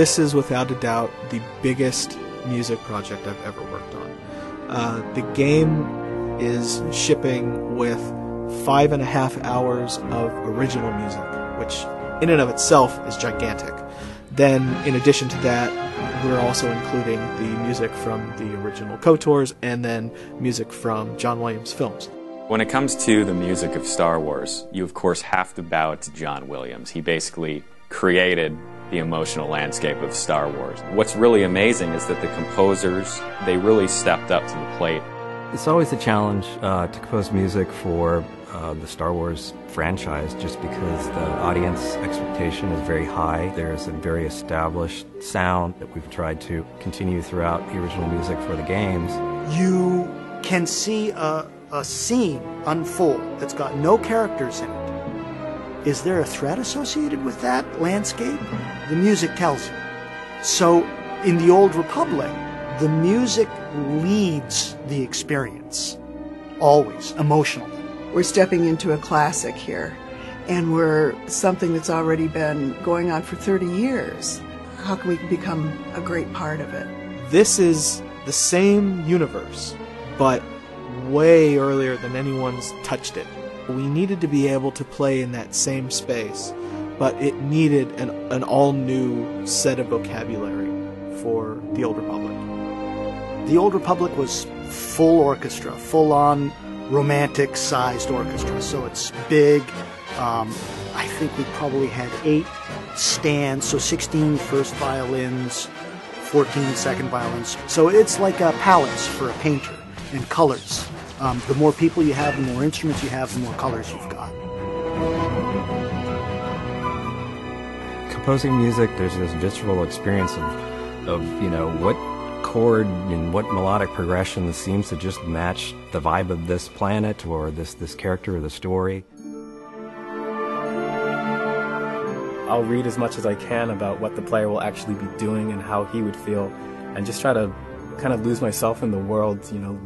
This is without a doubt the biggest music project I've ever worked on. The game is shipping with 5.5 hours of original music, which in and of itself is gigantic. Then, in addition to that, we're also including the music from the original KOTORs and then music from John Williams films. When it comes to the music of Star Wars, you of course have to bow to John Williams. He basically created the emotional landscape of Star Wars. What's really amazing is that the composers, they really stepped up to the plate. It's always a challenge to compose music for the Star Wars franchise, just because the audience expectation is very high. There's a very established sound that we've tried to continue throughout the original music for the games. You can see a scene unfold that's got no characters in it. Is there a threat associated with that landscape? The music tells you. So in the Old Republic, the music leads the experience, always, emotionally. We're stepping into a classic here, and we're something that's already been going on for 30 years. How can we become a great part of it? This is the same universe, but way earlier than anyone's touched it. We needed to be able to play in that same space, but it needed an all-new set of vocabulary for the Old Republic. The Old Republic was full orchestra, full-on romantic-sized orchestra, so it's big. I think we probably had 8 stands, so 16 first violins, 14 second violins. So it's like a palettes for a painter, and colors. The more people you have, the more instruments you have, the more colors you've got. Composing music, there's this visceral experience of what chord and what melodic progression seems to just match the vibe of this planet or this character or the story. I'll read as much as I can about what the player will actually be doing and how he would feel, and just try to kind of lose myself in the world,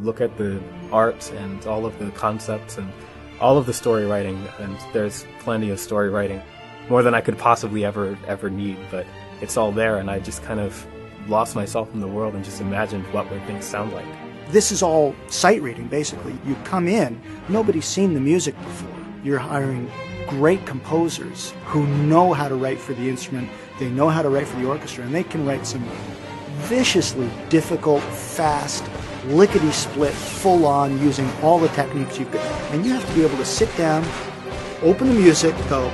look at the art and all of the concepts and all of the story writing, and there's plenty of story writing, more than I could possibly ever need, but it's all there, and I just kind of lost myself in the world and just imagined what would things sound like. This is all sight reading, basically. You come in, nobody's seen the music before. You're hiring great composers who know how to write for the instrument, they know how to write for the orchestra, and they can write some viciously difficult, fast, lickety-split, full-on, using all the techniques you've got. And you have to be able to sit down, open the music, go,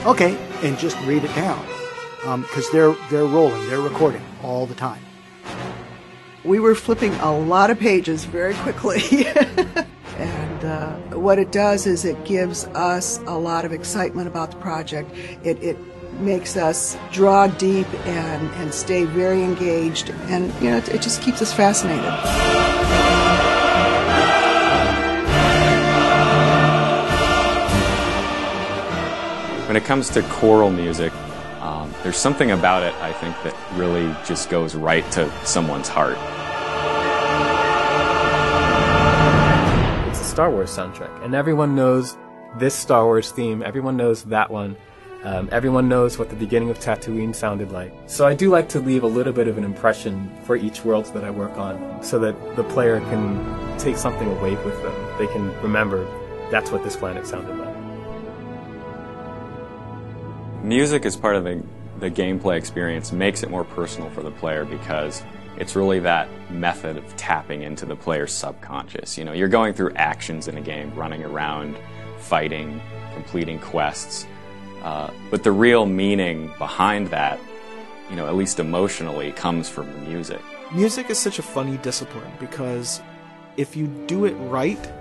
okay, and just read it down. Because they're rolling, they're recording all the time. We were flipping a lot of pages very quickly. And what it does is it gives us a lot of excitement about the project. It makes us draw deep and stay very engaged, and it just keeps us fascinated. When it comes to choral music, there's something about it, I think, that really just goes right to someone's heart. It's a Star Wars soundtrack, and everyone knows this Star Wars theme, everyone knows that one. Everyone knows what the beginning of Tatooine sounded like. So I do like to leave a little bit of an impression for each world that I work on, so that the player can take something away with them. They can remember that's what this planet sounded like. Music as part of the gameplay experience makes it more personal for the player, because it's really that method of tapping into the player's subconscious. You're going through actions in a game, running around, fighting, completing quests. But the real meaning behind that, at least emotionally, comes from the music. Music is such a funny discipline, because if you do it right,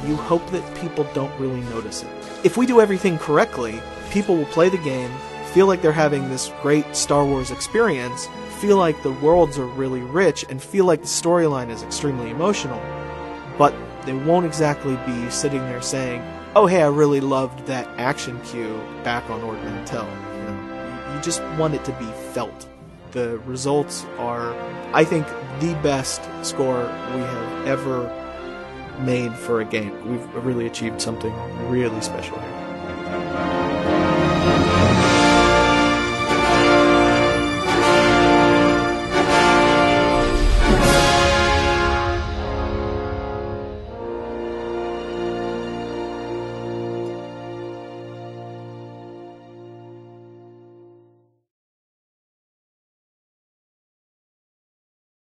you hope that people don't really notice it. If we do everything correctly, people will play the game, feel like they're having this great Star Wars experience, feel like the worlds are really rich, and feel like the storyline is extremely emotional, but they won't exactly be sitting there saying, oh hey, I really loved that action cue back on Ord Mantell. You just want it to be felt. The results are, I think, the best score we have ever made for a game. We've really achieved something really special here.